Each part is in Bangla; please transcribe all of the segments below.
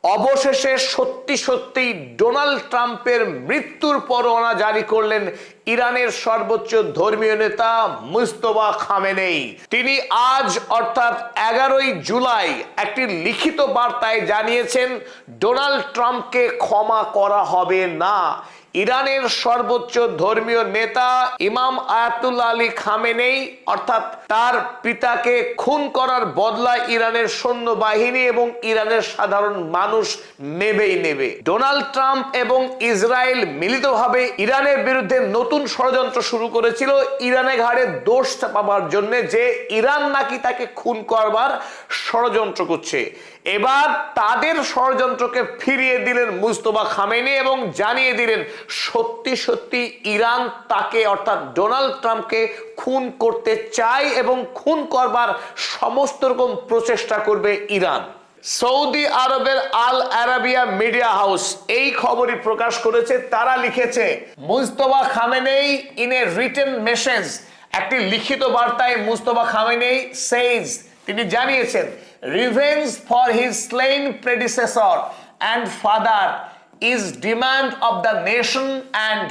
অবশেষে সত্যি সত্যি ডোনাল্ড ট্রাম্পের মৃত্যুর পরোয়ানা জারি করলেন ইরানের সর্বোচ্চ ধর্মীয় নেতা মুজতবা খামেনেই। তিনি আজ অর্থাৎ 11ই জুলাই একটি লিখিত বার্তায় জানিয়েছেন ডোনাল্ড ট্রাম্পকে ক্ষমা করা হবে না। ইরানের সর্বোচ্চ ধর্মীয় নেতা ইমাম আয়াতুল্লাহ আলী খামেনেই অর্থাৎ তার পিতাকে খুন করার বদলা ইরানের সৈন্যবাহিনী এবং ইরানের সাধারণ মানুষ নেবে। ডোনাল্ড ট্রাম্প এবং ইসরায়েল মিলিতভাবে ইরানের বিরুদ্ধে নতুন ষড়যন্ত্র শুরু করেছিল ইরানের ঘাড়ে দোষ চাপাবার জন্য যে ইরান নাকি তাকে খুন করবার ষড়যন্ত্র করছে। এবার তাদের ষড়যন্ত্রকে ফিরিয়ে দিলেন মুজতবা খামেনি এবং জানিয়ে দিলেন সত্যি সত্যি ইরান তাকে অর্থাৎ ডোনাল্ড ট্রাম্পকে খুন করতে চায় এবং খুন করবার সমস্ত রকম প্রচেষ্টা করবে ইরান। সৌদি আরবের আল আরাবিয়া মিডিয়া হাউস এই খবরই প্রকাশ করেছে। তারা লিখেছে Mujtaba Khamenei in a written message, একটি লিখিত বার্তায় মুজতবা খামেনেই সেইজ, তিনি জানিয়েছেন revenge for his slain predecessor and father is demand of the nation and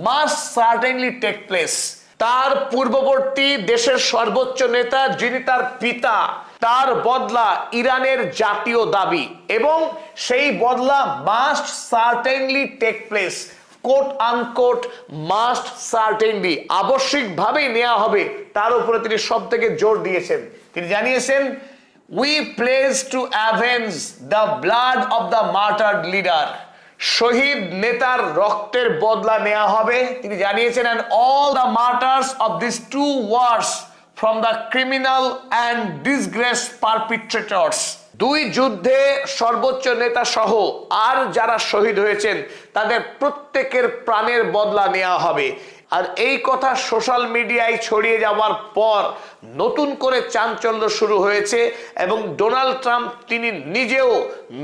must certainly take place. তার পূর্ববর্তী দেশের সর্বোচ্চ নেতা যিনি তার পিতা, তার বদলা ইরানের জাতীয় দাবি এবং সেই বদলা must certainly take place, quote unquote must certainly, আবশ্যিকভাবেই নেওয়া হবে, তার উপরে তিনি সব থেকে জোর দিয়েছেন। তিনি জানিয়েছেন We pledge to avenge the blood of the martyred leader. শহীদ নেতার রক্তের বদলা নেওয়া হবে, তিনি জানিয়েছেন, and all the martyrs of these two wars from the criminal and disgraced perpetrators. দুই যুদ্ধে সর্বোচ্চ নেতা সহ আর যারা শহীদ হয়েছেন তাদের প্রত্যেকের প্রাণের বদলা নেওয়া হবে। আর এই কথা সোশ্যাল মিডিয়ায় ছড়িয়ে যাওয়ার পর নতুন করে চাঞ্চল্য শুরু হয়েছে এবং ডোনাল্ড ট্রাম্প তিনি নিজেও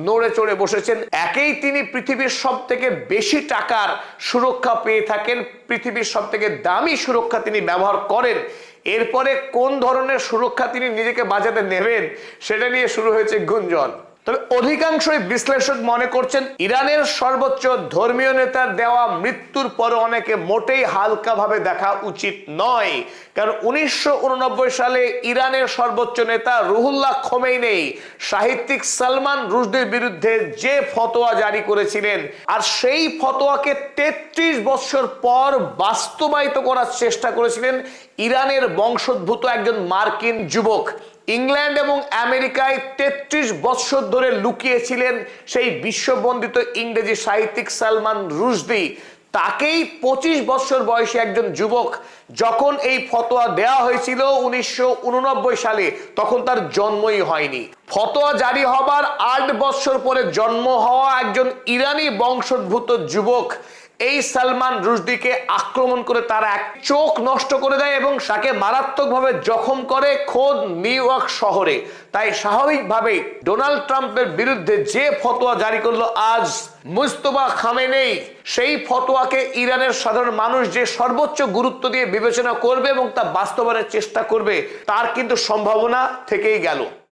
নড়ে চড়ে বসেছেন। একেই তিনি পৃথিবীর সব থেকে বেশি টাকার সুরক্ষা পেয়ে থাকেন, পৃথিবীর সব থেকে দামি সুরক্ষা তিনি ব্যবহার করেন। এরপরে কোন ধরনের সুরক্ষা তিনি নিজেকে বাঁচাতে নেবেন সেটা নিয়ে শুরু হয়েছে গুঞ্জন। তবে অধিকাংশই বিশ্লেষক মনে করছেন ইরানের সর্বোচ্চ ধর্মীয় নেতার দেওয়া মৃত্যুর পরে অনেকে মোটেই হালকাভাবে দেখা উচিত নয়। কারণ 1989 সালে ইরানের সর্বোচ্চ নেতা রুহুল্লাহ খোমেনি সাহিত্যিক সালমান রুশদির বিরুদ্ধে যে ফতোয়া জারি করেছিলেন আর সেই ফতোয়াকে 33 বছর পর বাস্তবায়িত করার চেষ্টা করেছিলেন ইরানের বংশোদ্ভূত একজন মার্কিন যুবক। ইংল্যান্ড এবং আমেরিকায় 33 বছর ধরে লুকিয়েছিলেন সেই বিশ্ববন্দিত ইংরেজি সাহিত্যিক সালমান রুশদি। তাকেই 25 বছর বয়সী একজন যুবক যখন এই ফতোয়া দেওয়া হয়েছিল 1989 সালে, তখন তার জন্মই হয়নি। ফতোয়া জারি হবার 8 বছর পরে জন্ম হওয়া একজন ইরানি বংশোদ্ভূত যুবক এই সালমান রুশদিকে আক্রমণ করে তার এক চোখ নষ্ট করে দেয় এবং তাকে মারাত্মকভাবে জখম করে খোদ নিউ ইয়র্ক শহরে। তাই স্বাভাবিকভাবেই ডোনাল্ড ট্রাম্পের বিরুদ্ধে যে ফতোয়া জারি করলো আজ মুজতবা খামেনেই, সেই ফতোয়াকে ইরানের সাধারণ মানুষ যে সর্বোচ্চ গুরুত্ব দিয়ে বিবেচনা করবে এবং তা বাস্তবায়নের চেষ্টা করবে তার কিন্তু সম্ভাবনা থেকেই গেল।